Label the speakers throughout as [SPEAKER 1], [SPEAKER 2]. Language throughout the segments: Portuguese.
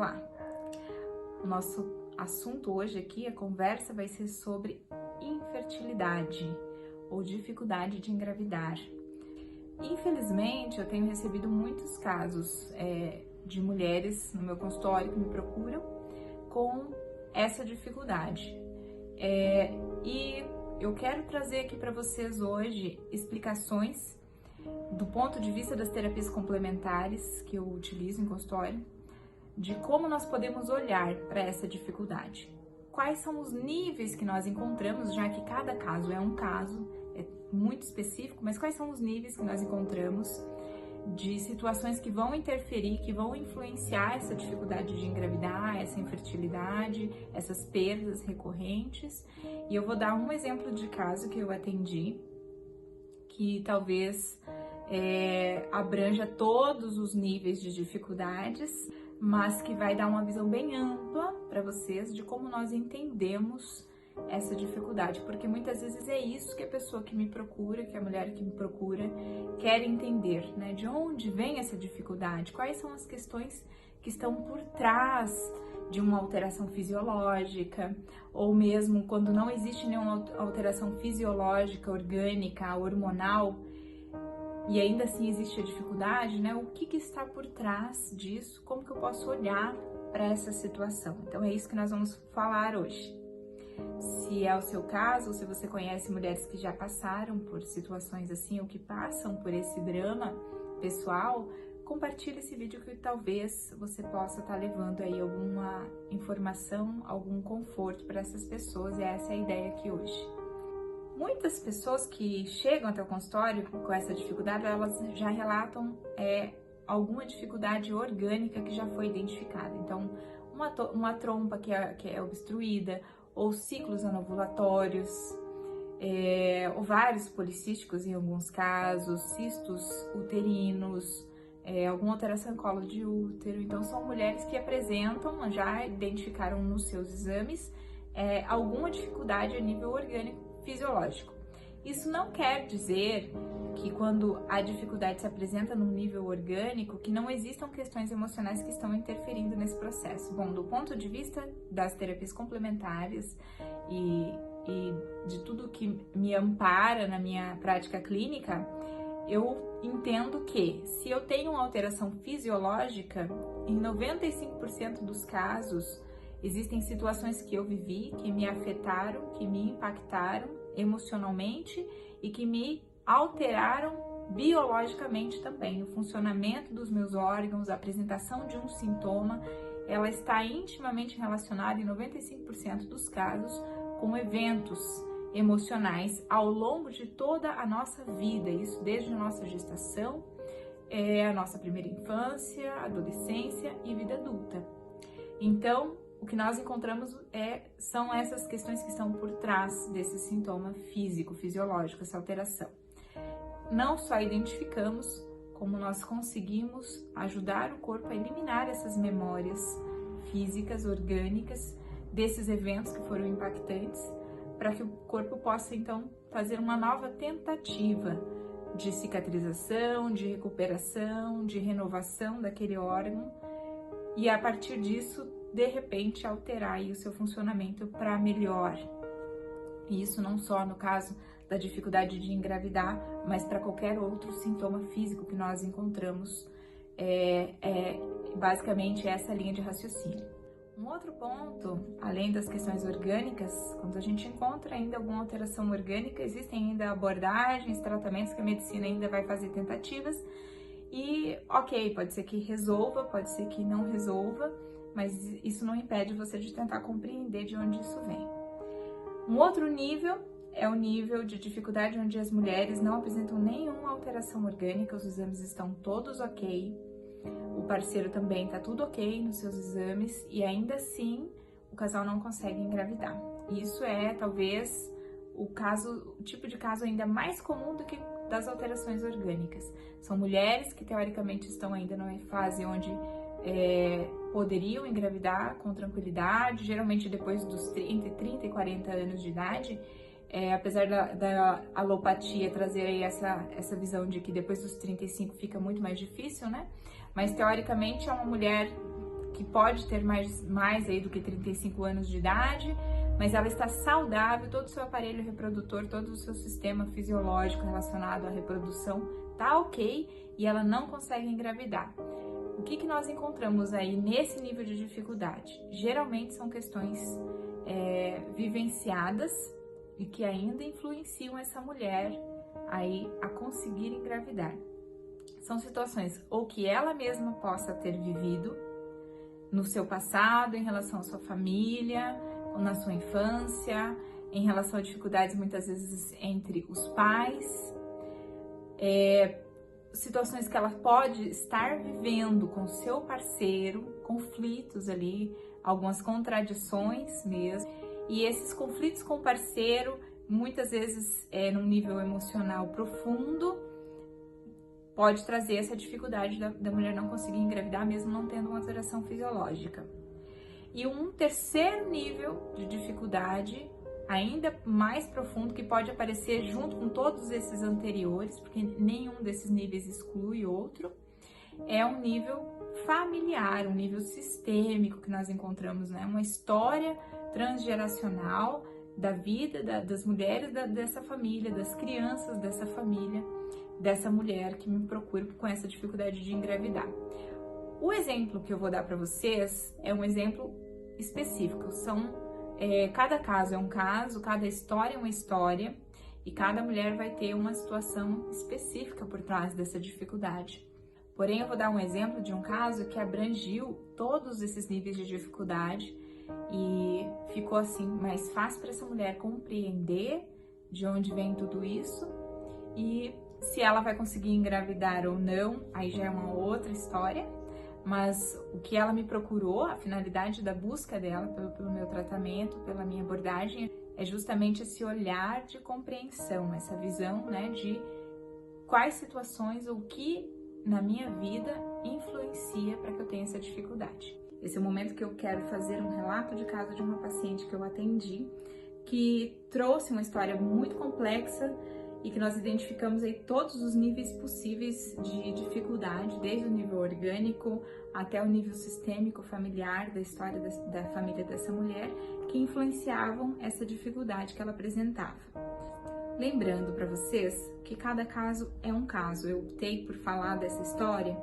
[SPEAKER 1] lá. O nosso assunto hoje aqui, a conversa vai ser sobre infertilidade ou dificuldade de engravidar. Infelizmente, eu tenho recebido muitos casos de mulheres no meu consultório que me procuram com essa dificuldade. E eu quero trazer aqui para vocês hoje explicações do ponto de vista das terapias complementares que eu utilizo em consultório, de como nós podemos olhar para essa dificuldade. Quais são os níveis que nós encontramos, já que cada caso é um caso, é muito específico, mas quais são os níveis que nós encontramos de situações que vão interferir, que vão influenciar essa dificuldade de engravidar, essa infertilidade, essas perdas recorrentes. E eu vou dar um exemplo de caso que eu atendi, que talvez abranja todos os níveis de dificuldades, mas que vai dar uma visão bem ampla para vocês de como nós entendemos essa dificuldade, porque muitas vezes é isso que a pessoa que me procura, que a mulher que me procura, quer entender, né? De onde vem essa dificuldade, quais são as questões que estão por trás de uma alteração fisiológica, ou mesmo quando não existe nenhuma alteração fisiológica, orgânica, hormonal, e ainda assim existe a dificuldade, né? O que está por trás disso? Como que eu posso olhar para essa situação? Então é isso que nós vamos falar hoje. Se é o seu caso, ou se você conhece mulheres que já passaram por situações assim, ou que passam por esse drama pessoal, compartilhe esse vídeo que talvez você possa estar levando aí alguma informação, algum conforto para essas pessoas, e essa é a ideia aqui hoje. Muitas pessoas que chegam até o consultório com essa dificuldade, elas já relatam alguma dificuldade orgânica que já foi identificada. Então, uma trompa que é obstruída, ou ciclos anovulatórios, ovários policísticos em alguns casos, cistos uterinos, alguma alteração em colo de útero. Então, são mulheres que apresentam, já identificaram nos seus exames, alguma dificuldade a nível orgânico fisiológico. Isso não quer dizer que quando a dificuldade se apresenta num nível orgânico, que não existam questões emocionais que estão interferindo nesse processo. Bom, do ponto de vista das terapias complementares e de tudo que me ampara na minha prática clínica, eu entendo que se eu tenho uma alteração fisiológica, em 95% dos casos, existem situações que eu vivi, que me afetaram, que me impactaram emocionalmente e que me alteraram biologicamente também. O funcionamento dos meus órgãos, a apresentação de um sintoma, ela está intimamente relacionada em 95% dos casos com eventos emocionais ao longo de toda a nossa vida, isso desde a nossa gestação, a nossa primeira infância, adolescência e vida adulta. Então, o que nós encontramos são essas questões que estão por trás desse sintoma físico, fisiológico, essa alteração. Não só identificamos, como nós conseguimos ajudar o corpo a eliminar essas memórias físicas, orgânicas, desses eventos que foram impactantes, para que o corpo possa, então, fazer uma nova tentativa de cicatrização, de recuperação, de renovação daquele órgão, e a partir disso, de repente, alterar aí o seu funcionamento para melhor. E isso não só no caso da dificuldade de engravidar, mas para qualquer outro sintoma físico que nós encontramos, basicamente essa linha de raciocínio. Um outro ponto, além das questões orgânicas, quando a gente encontra ainda alguma alteração orgânica, existem ainda abordagens, tratamentos que a medicina ainda vai fazer tentativas, e ok, pode ser que resolva, pode ser que não resolva, mas isso não impede você de tentar compreender de onde isso vem. Um outro nível é o nível de dificuldade onde as mulheres não apresentam nenhuma alteração orgânica, os exames estão todos ok, o parceiro também está tudo ok nos seus exames e ainda assim o casal não consegue engravidar. Isso é talvez o tipo de caso ainda mais comum do que das alterações orgânicas. São mulheres que teoricamente estão ainda numa fase onde poderiam engravidar com tranquilidade, geralmente depois dos 30 e 40 anos de idade, apesar da alopatia trazer aí essa visão de que depois dos 35 fica muito mais difícil, né? Mas teoricamente é uma mulher que pode ter mais aí do que 35 anos de idade, mas ela está saudável, todo o seu aparelho reprodutor, todo o seu sistema fisiológico relacionado à reprodução tá ok e ela não consegue engravidar. O que nós encontramos aí nesse nível de dificuldade? Geralmente são questões vivenciadas e que ainda influenciam essa mulher aí a conseguir engravidar. São situações ou que ela mesma possa ter vivido no seu passado, em relação à sua família, ou na sua infância, em relação a dificuldades muitas vezes entre os pais, situações que ela pode estar vivendo com seu parceiro, conflitos ali, algumas contradições mesmo, e esses conflitos com o parceiro, muitas vezes num nível emocional profundo, pode trazer essa dificuldade da mulher não conseguir engravidar, mesmo não tendo uma alteração fisiológica. E um terceiro nível de dificuldade, ainda mais profundo, que pode aparecer junto com todos esses anteriores, porque nenhum desses níveis exclui outro, é um nível familiar, um nível sistêmico que nós encontramos, né? Uma história transgeracional da vida das mulheres dessa família, das crianças dessa família, dessa mulher que me procura com essa dificuldade de engravidar. O exemplo que eu vou dar para vocês é um exemplo específico. Cada caso é um caso, cada história é uma história e cada mulher vai ter uma situação específica por trás dessa dificuldade. Porém, eu vou dar um exemplo de um caso que abrangiu todos esses níveis de dificuldade e ficou assim mais fácil para essa mulher compreender de onde vem tudo isso e se ela vai conseguir engravidar ou não, aí já é uma outra história, mas o que ela me procurou, a finalidade da busca dela pelo meu tratamento, pela minha abordagem, é justamente esse olhar de compreensão, essa visão, né, de quais situações ou o que na minha vida influencia para que eu tenha essa dificuldade. Esse é o momento que eu quero fazer um relato de caso de uma paciente que eu atendi, que trouxe uma história muito complexa e que nós identificamos aí todos os níveis possíveis de dificuldade, desde o nível orgânico até o nível sistêmico familiar da história da família dessa mulher, que influenciavam essa dificuldade que ela apresentava. Lembrando para vocês que cada caso é um caso. Eu optei por falar dessa história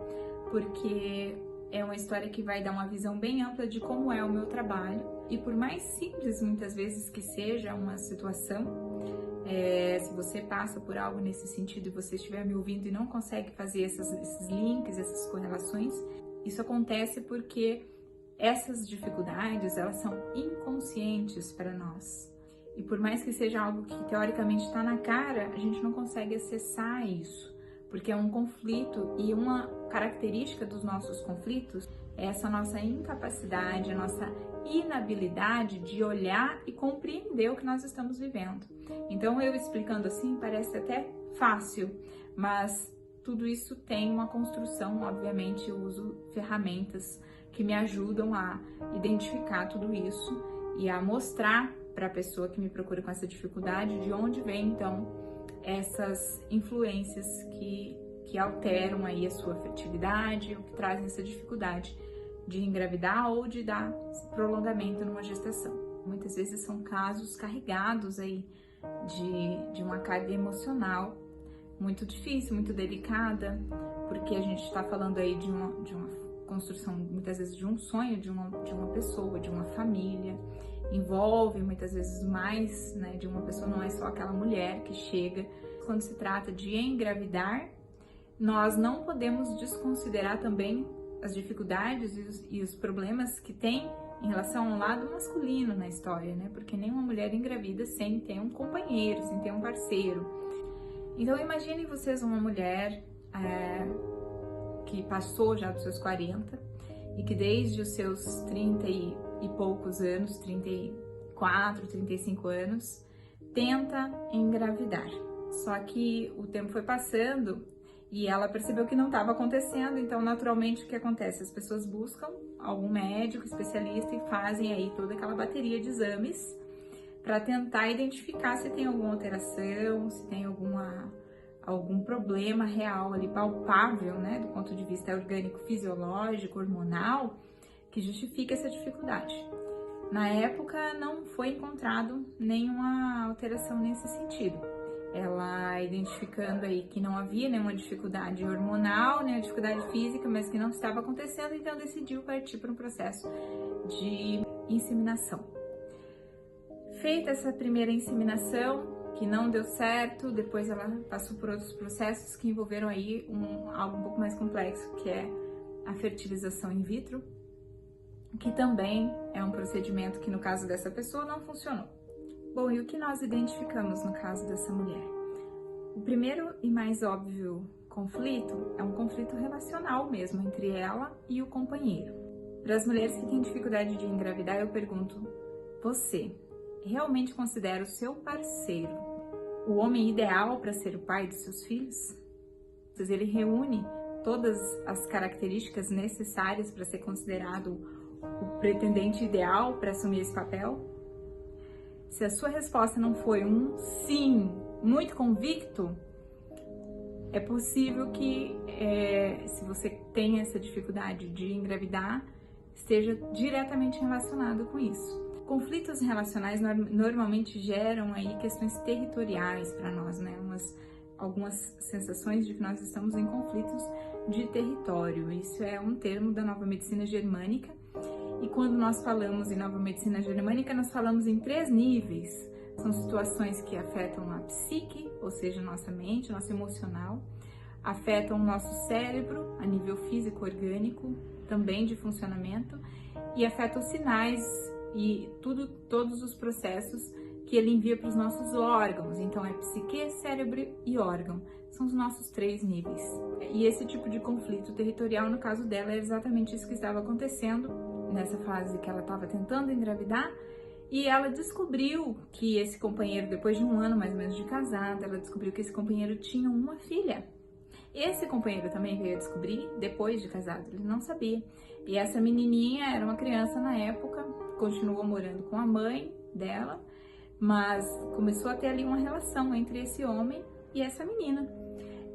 [SPEAKER 1] porque é uma história que vai dar uma visão bem ampla de como é o meu trabalho e por mais simples muitas vezes que seja uma situação, se você passa por algo nesse sentido e você estiver me ouvindo e não consegue fazer esses links, essas correlações, isso acontece porque essas dificuldades, elas são inconscientes para nós. E por mais que seja algo que teoricamente está na cara, a gente não consegue acessar isso, porque é um conflito e uma característica dos nossos conflitos é essa nossa incapacidade, a nossa inabilidade de olhar e compreender o que nós estamos vivendo. Então, eu explicando assim parece até fácil, mas tudo isso tem uma construção, obviamente eu uso ferramentas que me ajudam a identificar tudo isso e a mostrar para a pessoa que me procura com essa dificuldade de onde vem então essas influências que alteram aí a sua fertilidade ou que trazem essa dificuldade de engravidar ou de dar prolongamento numa gestação. Muitas vezes são casos carregados aí de uma carga emocional muito difícil, muito delicada, porque a gente está falando aí de uma construção, muitas vezes, de um sonho de uma pessoa, de uma família, envolve muitas vezes mais, né, de uma pessoa, não é só aquela mulher que chega. Quando se trata de engravidar, nós não podemos desconsiderar também as dificuldades e os problemas que tem em relação ao lado masculino na história, né? Porque nenhuma mulher engravida sem ter um companheiro, sem ter um parceiro. Então imaginem vocês uma mulher que passou já dos seus 40 e que desde os seus 30 e poucos anos, 34, 35 anos, tenta engravidar. Só que o tempo foi passando e ela percebeu que não estava acontecendo, então naturalmente o que acontece? As pessoas buscam algum médico especialista e fazem aí toda aquela bateria de exames para tentar identificar se tem alguma alteração, se tem algum problema real ali, palpável, né, do ponto de vista orgânico, fisiológico, hormonal, que justifica essa dificuldade. Na época não foi encontrado nenhuma alteração nesse sentido. Ela identificando aí que não havia nenhuma dificuldade hormonal, nem dificuldade física, mas que não estava acontecendo, então decidiu partir para um processo de inseminação. Feita essa primeira inseminação, que não deu certo, depois ela passou por outros processos que envolveram aí algo um pouco mais complexo, que é a fertilização in vitro, que também é um procedimento que no caso dessa pessoa não funcionou. Bom, e o que nós identificamos no caso dessa mulher? O primeiro e mais óbvio conflito é um conflito relacional mesmo entre ela e o companheiro. Para as mulheres que têm dificuldade de engravidar, eu pergunto: você realmente considera o seu parceiro o homem ideal para ser o pai dos seus filhos? Ele reúne todas as características necessárias para ser considerado o pretendente ideal para assumir esse papel? Se a sua resposta não foi um sim muito convicto, é possível que, se você tem essa dificuldade de engravidar, esteja diretamente relacionado com isso. Conflitos relacionais normalmente geram aí questões territoriais para nós, né? Algumas sensações de que nós estamos em conflitos de território. Isso é um termo da nova medicina germânica. E quando nós falamos em nova medicina germânica, nós falamos em 3 níveis. São situações que afetam a psique, ou seja, nossa mente, nosso emocional, afetam o nosso cérebro a nível físico, orgânico, também de funcionamento, e afetam os sinais e todos os processos que ele envia para os nossos órgãos. Então é psique, cérebro e órgão. São os nossos 3 níveis. E esse tipo de conflito territorial, no caso dela, é exatamente isso que estava acontecendo nessa fase que ela estava tentando engravidar, e ela descobriu que esse companheiro, depois de 1 ano mais ou menos de casada, ela descobriu que esse companheiro tinha uma filha. Esse companheiro também veio a descobrir depois de casado, ele não sabia. E essa menininha era uma criança na época, continuou morando com a mãe dela, mas começou a ter ali uma relação entre esse homem e essa menina.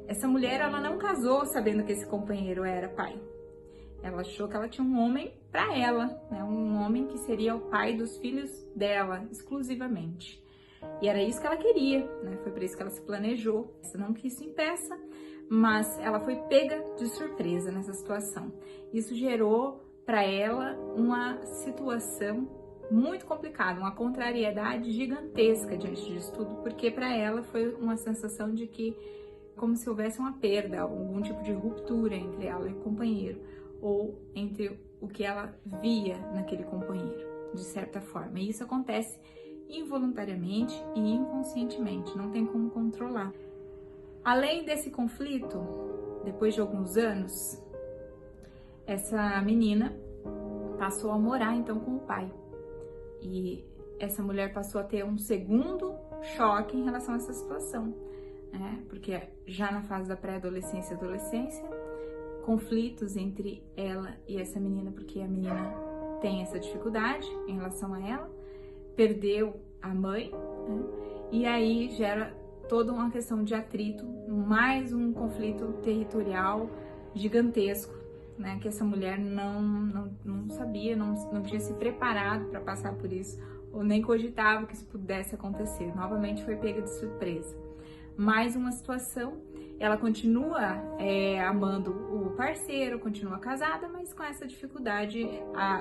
[SPEAKER 1] Essa mulher, ela não casou sabendo que esse companheiro era pai. Ela achou que ela tinha um homem para ela, né? Um homem que seria o pai dos filhos dela, exclusivamente. E era isso que ela queria, né? Foi por isso que ela se planejou. Não que isso impeça, mas ela foi pega de surpresa nessa situação. Isso gerou para ela uma situação muito complicada, uma contrariedade gigantesca diante disso tudo, porque para ela foi uma sensação de que, como se houvesse uma perda, algum tipo de ruptura entre ela e o companheiro, ou entre o que ela via naquele companheiro, de certa forma. E isso acontece involuntariamente e inconscientemente, não tem como controlar. Além desse conflito, depois de alguns anos, essa menina passou a morar então com o pai. E essa mulher passou a ter um segundo choque em relação a essa situação, né? Porque já na fase da pré-adolescência e adolescência, conflitos entre ela e essa menina, porque a menina tem essa dificuldade em relação a ela, perdeu a mãe, né? E aí gera toda uma questão de atrito, mais um conflito territorial gigantesco, né? Que essa mulher não sabia, não tinha se preparado para passar por isso, ou nem cogitava que isso pudesse acontecer. Novamente foi pega de surpresa. Mais uma situação, ela continua amando o parceiro, continua casada, mas com essa dificuldade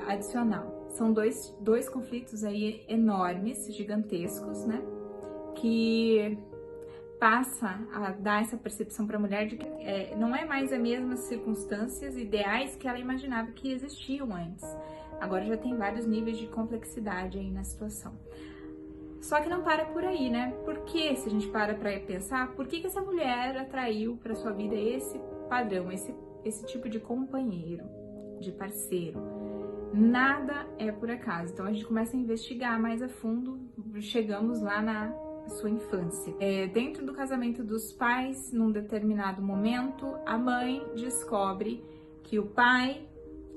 [SPEAKER 1] adicional. São dois conflitos aí enormes, gigantescos, né? Que passa a dar essa percepção para a mulher de que não é mais as mesmas circunstâncias ideais que ela imaginava que existiam antes. Agora já tem vários níveis de complexidade aí na situação. Só que não para por aí, né? Porque se a gente para pensar, por que essa mulher atraiu para sua vida esse padrão, esse tipo de companheiro, de parceiro? Nada é por acaso. Então a gente começa a investigar mais a fundo, chegamos lá na sua infância. Dentro do casamento dos pais, num determinado momento, a mãe descobre que o pai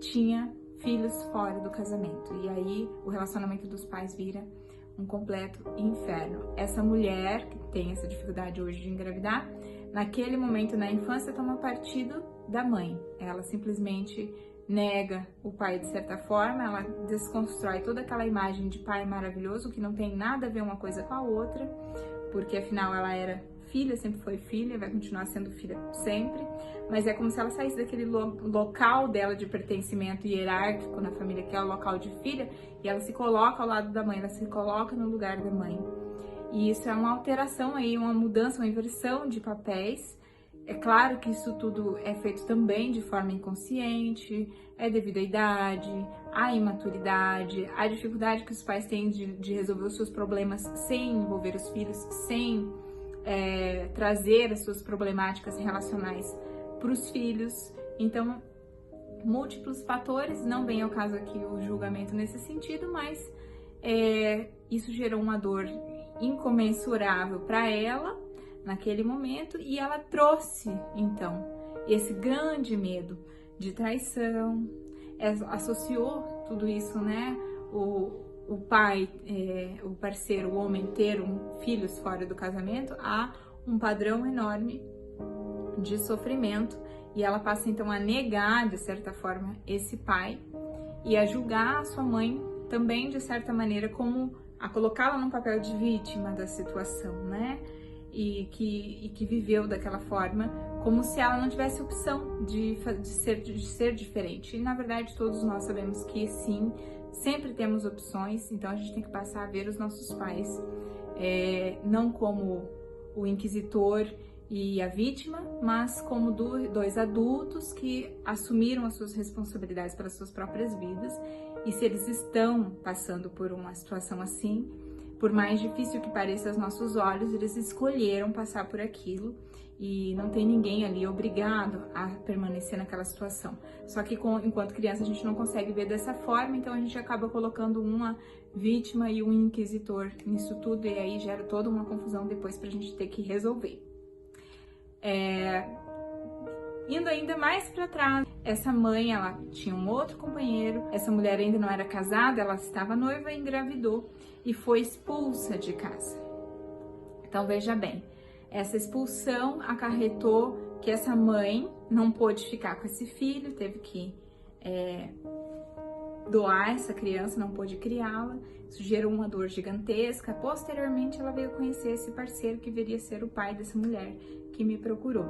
[SPEAKER 1] tinha filhos fora do casamento. E aí o relacionamento dos pais vira um completo inferno. Essa mulher que tem essa dificuldade hoje de engravidar, naquele momento na infância toma partido da mãe. Ela simplesmente nega o pai de certa forma, ela desconstrói toda aquela imagem de pai maravilhoso, que não tem nada a ver uma coisa com a outra, porque afinal ela era filha, sempre foi filha, vai continuar sendo filha sempre, mas é como se ela saísse daquele local dela de pertencimento hierárquico na família, que é o local de filha, e ela se coloca ao lado da mãe, ela se coloca no lugar da mãe. E isso é uma alteração aí, uma mudança, uma inversão de papéis. É claro que isso tudo é feito também de forma inconsciente, é devido à idade, à imaturidade, à dificuldade que os pais têm de resolver os seus problemas sem envolver os filhos, sem trazer as suas problemáticas relacionais para os filhos. Então, múltiplos fatores, não vem ao caso aqui o julgamento nesse sentido, mas isso gerou uma dor incomensurável para ela naquele momento, e ela trouxe então esse grande medo de traição, associou tudo isso, né? O pai, o parceiro, o homem ter filhos fora do casamento a um padrão enorme de sofrimento, e ela passa então a negar de certa forma esse pai e a julgar a sua mãe também de certa maneira, como a colocá-la num papel de vítima da situação, né? E que viveu daquela forma, como se ela não tivesse opção de ser diferente. E na verdade todos nós sabemos que sim, sempre temos opções, então a gente tem que passar a ver os nossos pais não como o inquisitor e a vítima, mas como dois adultos que assumiram as suas responsabilidades pelas suas próprias vidas. E se eles estão passando por uma situação assim, por mais difícil que pareça aos nossos olhos, eles escolheram passar por aquilo, e não tem ninguém ali obrigado a permanecer naquela situação. Só que enquanto criança a gente não consegue ver dessa forma, então a gente acaba colocando uma vítima e um inquisitor nisso tudo, e aí gera toda uma confusão depois pra gente ter que resolver. Indo ainda mais para trás, essa mãe, ela tinha um outro companheiro, essa mulher ainda não era casada, ela estava noiva e engravidou e foi expulsa de casa. Então veja bem, essa expulsão acarretou que essa mãe não pôde ficar com esse filho, teve que doar essa criança, não pôde criá-la, isso gerou uma dor gigantesca. Posteriormente ela veio conhecer esse parceiro que viria a ser o pai dessa mulher que me procurou.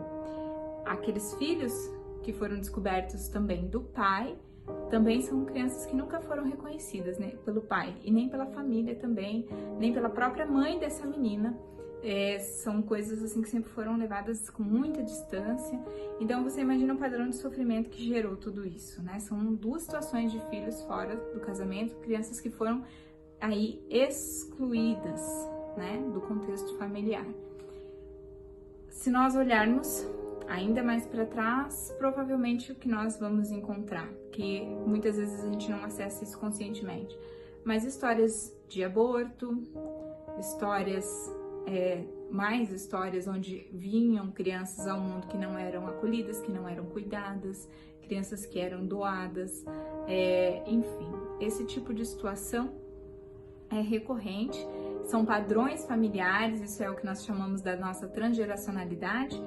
[SPEAKER 1] Aqueles filhos que foram descobertos também do pai, também são crianças que nunca foram reconhecidas, né, pelo pai, e nem pela família também, nem pela própria mãe dessa menina. São coisas assim que sempre foram levadas com muita distância. Então você imagina o padrão de sofrimento que gerou tudo isso, né? São duas situações de filhos fora do casamento, crianças que foram aí excluídas, né, do contexto familiar. Se nós olharmos ainda mais para trás, provavelmente o que nós vamos encontrar, que muitas vezes a gente não acessa isso conscientemente, mas histórias de aborto, mais histórias onde vinham crianças ao mundo que não eram acolhidas, que não eram cuidadas, crianças que eram doadas, enfim, esse tipo de situação é recorrente. São padrões familiares, isso é o que nós chamamos da nossa transgeracionalidade,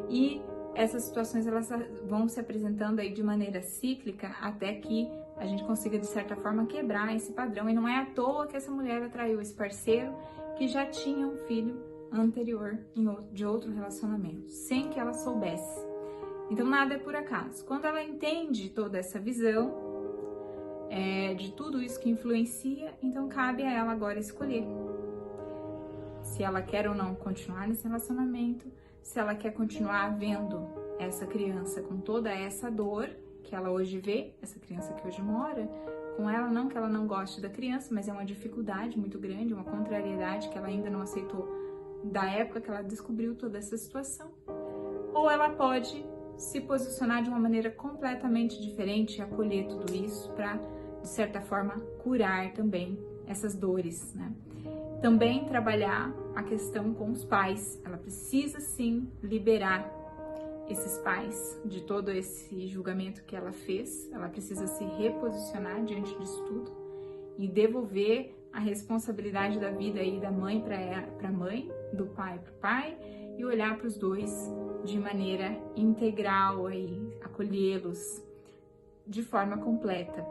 [SPEAKER 1] e essas situações elas vão se apresentando aí de maneira cíclica até que a gente consiga de certa forma quebrar esse padrão. E não é à toa que essa mulher atraiu esse parceiro que já tinha um filho anterior de outro relacionamento, sem que ela soubesse. Então nada é por acaso. Quando ela entende toda essa visão de tudo isso que influencia, então cabe a ela agora escolher se ela quer ou não continuar nesse relacionamento, se ela quer continuar vendo essa criança com toda essa dor que ela hoje vê, essa criança que hoje mora com ela, não que ela não goste da criança, mas é uma dificuldade muito grande, uma contrariedade que ela ainda não aceitou da época que ela descobriu toda essa situação. Ou ela pode se posicionar de uma maneira completamente diferente e acolher tudo isso para, de certa forma, curar também essas dores, né? Também trabalhar a questão com os pais. Ela precisa sim liberar esses pais de todo esse julgamento que ela fez. Ela precisa se reposicionar diante disso tudo e devolver a responsabilidade da vida aí da mãe para a mãe, do pai para o pai, e olhar para os dois de maneira integral aí, acolhê-los, de forma completa.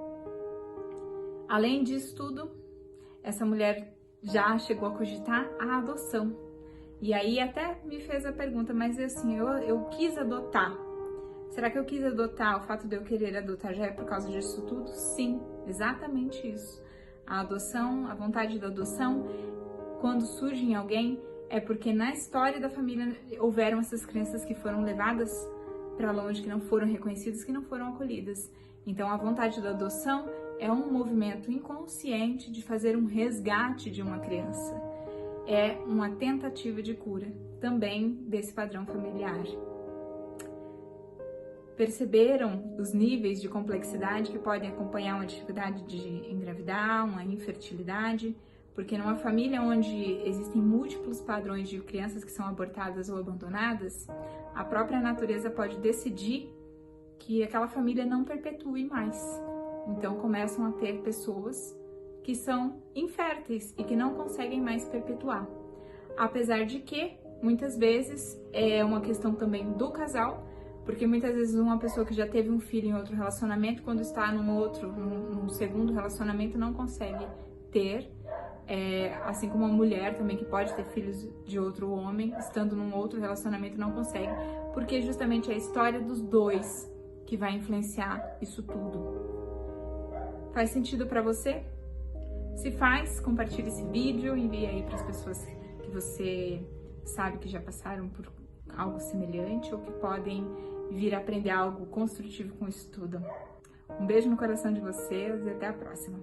[SPEAKER 1] Além disso tudo, essa mulher já chegou a cogitar a adoção. E aí até me fez a pergunta, mas assim, eu quis adotar. Será que eu quis adotar? O fato de eu querer adotar já é por causa disso tudo? Sim, exatamente isso. A adoção, a vontade da adoção, quando surge em alguém, é porque na história da família houveram essas crianças que foram levadas para longe, que não foram reconhecidas, que não foram acolhidas. Então a vontade da adoção é um movimento inconsciente de fazer um resgate de uma criança. É uma tentativa de cura também desse padrão familiar. Perceberam os níveis de complexidade que podem acompanhar uma dificuldade de engravidar, uma infertilidade? Porque numa família onde existem múltiplos padrões de crianças que são abortadas ou abandonadas, a própria natureza pode decidir que aquela família não perpetue mais. Então começam a ter pessoas que são inférteis e que não conseguem mais perpetuar. Apesar de que, muitas vezes, é uma questão também do casal, porque muitas vezes uma pessoa que já teve um filho em outro relacionamento, quando está num segundo relacionamento, não consegue ter, assim como uma mulher também que pode ter filhos de outro homem, estando num outro relacionamento não consegue, porque justamente é a história dos dois que vai influenciar isso tudo. Faz sentido para você? Se faz, compartilhe esse vídeo, envie aí para as pessoas que você sabe que já passaram por algo semelhante ou que podem vir aprender algo construtivo com isso tudo. Um beijo no coração de vocês e até a próxima!